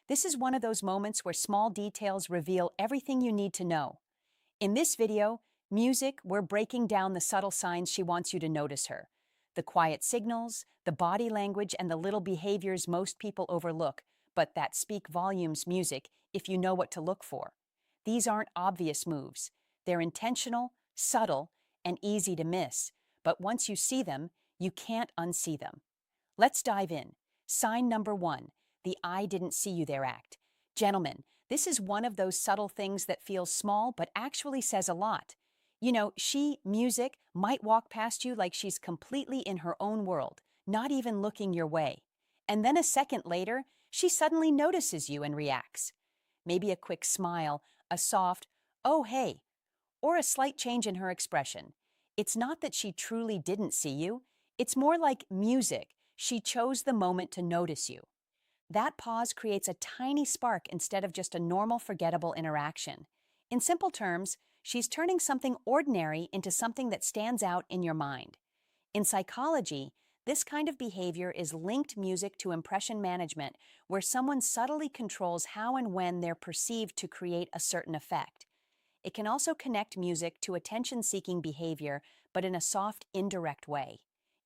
This is one of those moments where small details reveal everything you need to know. In this video, Music, we're breaking down the subtle signs she wants you to notice her. The quiet signals, the body language, and the little behaviors most people overlook, but that speak volumes. Music, if you know what to look for. These aren't obvious moves. They're intentional, subtle, and easy to miss, but once you see them, you can't unsee them. Let's dive in. Sign number one, the I didn't see you there act. Gentlemen, this is one of those subtle things that feels small but actually says a lot. Music, might walk past you like she's completely in her own world, not even looking your way. And then a second later, she suddenly notices you and reacts. Maybe a quick smile, a soft, oh hey, or a slight change in her expression. It's not that she truly didn't see you, it's more like music. She chose the moment to notice you. That pause creates a tiny spark instead of just a normal, forgettable interaction. In simple terms, she's turning something ordinary into something that stands out in your mind. In psychology, this kind of behavior is linked music to impression management, where someone subtly controls how and when they're perceived to create a certain effect. It can also connect music to attention-seeking behavior, but in a soft, indirect way.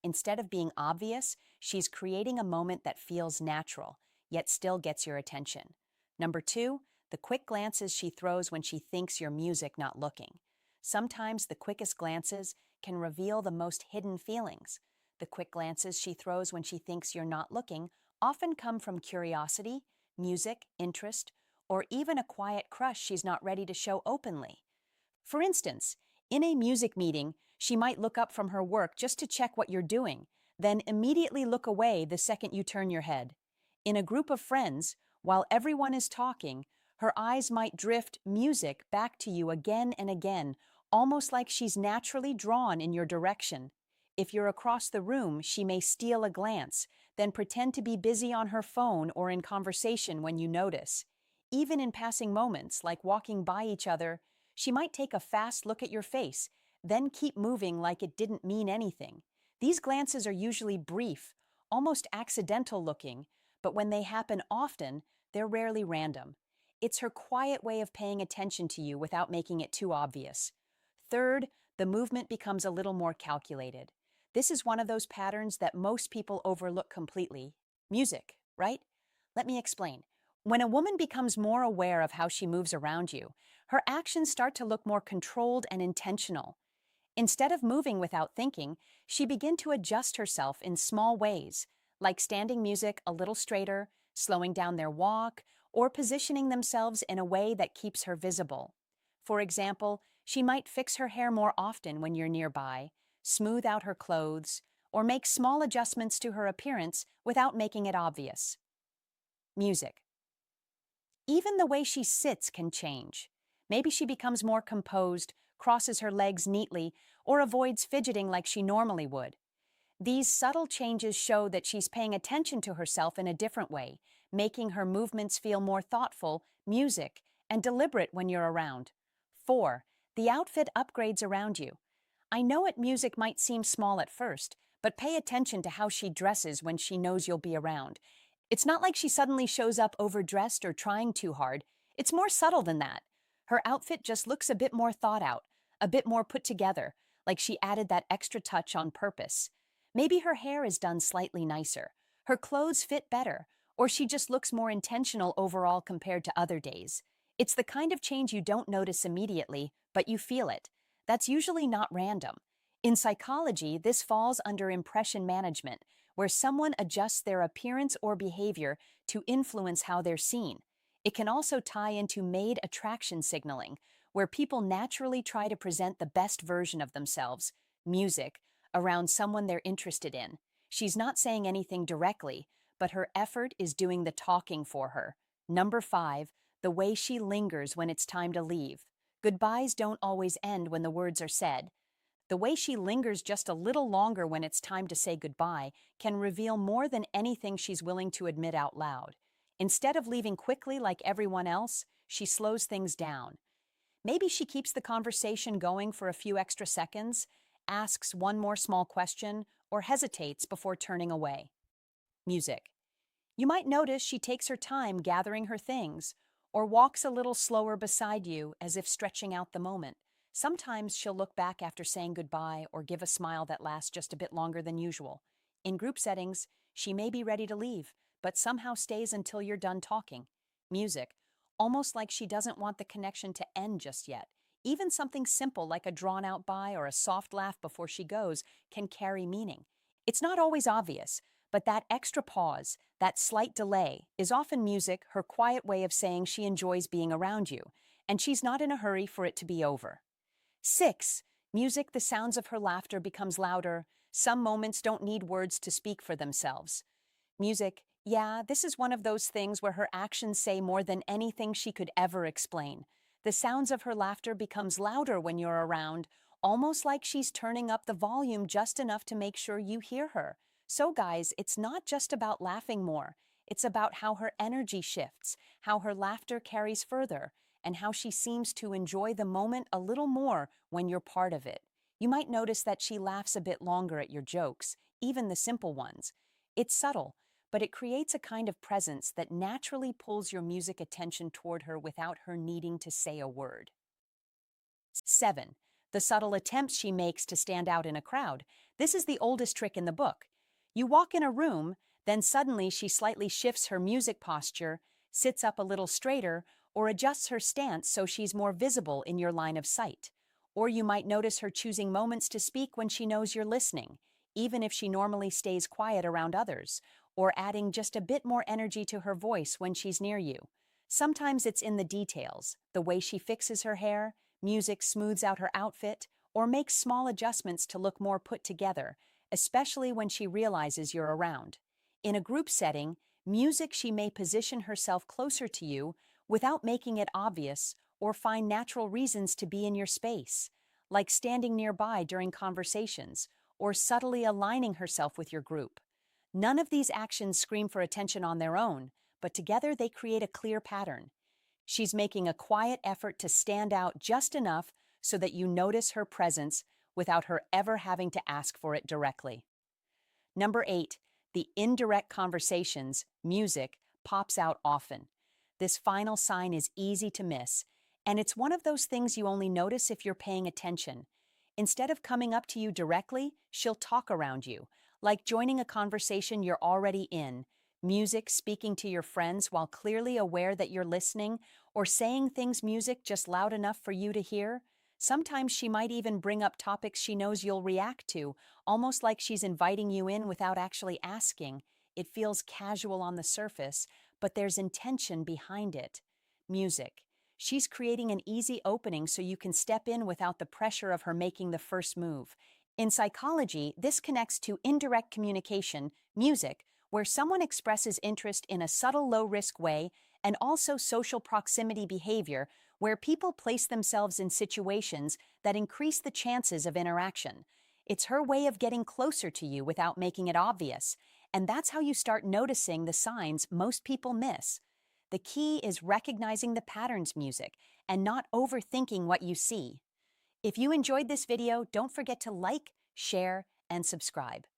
Instead of being obvious, she's creating a moment that feels natural, yet still gets your attention. Number two, the quick glances she throws when she thinks you're music not looking. Sometimes the quickest glances can reveal the most hidden feelings. The quick glances she throws when she thinks you're not looking often come from curiosity, music, interest, or even a quiet crush she's not ready to show openly. For instance, in a music meeting, she might look up from her work just to check what you're doing, then immediately look away the second you turn your head. In a group of friends, while everyone is talking, her eyes might drift music back to you again and again, almost like she's naturally drawn in your direction. If you're across the room, she may steal a glance, then pretend to be busy on her phone or in conversation when you notice. Even in passing moments, like walking by each other, she might take a fast look at your face, then keep moving like it didn't mean anything. These glances are usually brief, almost accidental looking, but when they happen often, they're rarely random. It's her quiet way of paying attention to you without making it too obvious. Third, the movement becomes a little more calculated. This is one of those patterns that most people overlook completely. Music, right? Let me explain. When a woman becomes more aware of how she moves around you, her actions start to look more controlled and intentional. Instead of moving without thinking, she begins to adjust herself in small ways, like standing music a little straighter, slowing down their walk, or positioning themselves in a way that keeps her visible. For example, she might fix her hair more often when you're nearby, smooth out her clothes, or make small adjustments to her appearance without making it obvious. Music. Even the way she sits can change. Maybe she becomes more composed, crosses her legs neatly, or avoids fidgeting like she normally would. These subtle changes show that she's paying attention to herself in a different way, making her movements feel more thoughtful, music, and deliberate when you're around. 4. The outfit upgrades around you. I know music might seem small at first, but pay attention to how she dresses when she knows you'll be around. It's not like she suddenly shows up overdressed or trying too hard. It's more subtle than that. Her outfit just looks a bit more thought out, a bit more put together, like she added that extra touch on purpose. Maybe her hair is done slightly nicer, her clothes fit better, or she just looks more intentional overall compared to other days. It's the kind of change you don't notice immediately, but you feel it. That's usually not random. In psychology, this falls under impression management, where someone adjusts their appearance or behavior to influence how they're seen. It can also tie into made attraction signaling, where people naturally try to present the best version of themselves, music, around someone they're interested in. She's not saying anything directly, but her effort is doing the talking for her. Number 5, the way she lingers when it's time to leave. Goodbyes don't always end when the words are said. The way she lingers just a little longer when it's time to say goodbye can reveal more than anything she's willing to admit out loud. Instead of leaving quickly like everyone else, she slows things down. Maybe she keeps the conversation going for a few extra seconds, asks one more small question, or hesitates before turning away. Music. You might notice she takes her time gathering her things or walks a little slower beside you as if stretching out the moment. Sometimes she'll look back after saying goodbye or give a smile that lasts just a bit longer than usual. In group settings, she may be ready to leave, but somehow stays until you're done talking. Music, almost like she doesn't want the connection to end just yet. Even something simple like a drawn out bye or a soft laugh before she goes can carry meaning. It's not always obvious, but that extra pause, that slight delay, is often music, her quiet way of saying she enjoys being around you, and she's not in a hurry for it to be over. 6. Music, the sounds of her laughter becomes louder. Some moments don't need words to speak for themselves. Music, yeah, this is one of those things where her actions say more than anything she could ever explain. The sounds of her laughter becomes louder when you're around, almost like she's turning up the volume just enough to make sure you hear her. So guys, it's not just about laughing more. It's about how her energy shifts, how her laughter carries further, and how she seems to enjoy the moment a little more when you're part of it. You might notice that she laughs a bit longer at your jokes, even the simple ones. It's subtle, but it creates a kind of presence that naturally pulls your music attention toward her without her needing to say a word. 7. The subtle attempts she makes to stand out in a crowd. This is the oldest trick in the book. You walk in a room, then suddenly she slightly shifts her music posture, sits up a little straighter, or adjusts her stance so she's more visible in your line of sight. Or you might notice her choosing moments to speak when she knows you're listening, even if she normally stays quiet around others, or adding just a bit more energy to her voice when she's near you. Sometimes it's in the details, the way she fixes her hair, music smooths out her outfit, or makes small adjustments to look more put together, especially when she realizes you're around. In a group setting, music she may position herself closer to you without making it obvious or find natural reasons to be in your space, like standing nearby during conversations or subtly aligning herself with your group. None of these actions scream for attention on their own, but together they create a clear pattern. She's making a quiet effort to stand out just enough so that you notice her presence without her ever having to ask for it directly. Number 8, the indirect conversations, music, pops out often. This final sign is easy to miss, and it's one of those things you only notice if you're paying attention. Instead of coming up to you directly, she'll talk around you, like joining a conversation you're already in, music speaking to your friends while clearly aware that you're listening, or saying things music just loud enough for you to hear. Sometimes she might even bring up topics she knows you'll react to, almost like she's inviting you in without actually asking. It feels casual on the surface, but there's intention behind it. Music. She's creating an easy opening so you can step in without the pressure of her making the first move. In psychology, this connects to indirect communication, music, where someone expresses interest in a subtle, low-risk way, and also social proximity behavior, where people place themselves in situations that increase the chances of interaction. It's her way of getting closer to you without making it obvious, and that's how you start noticing the signs most people miss. The key is recognizing the patterns music and not overthinking what you see. If you enjoyed this video, don't forget to like, share, and subscribe.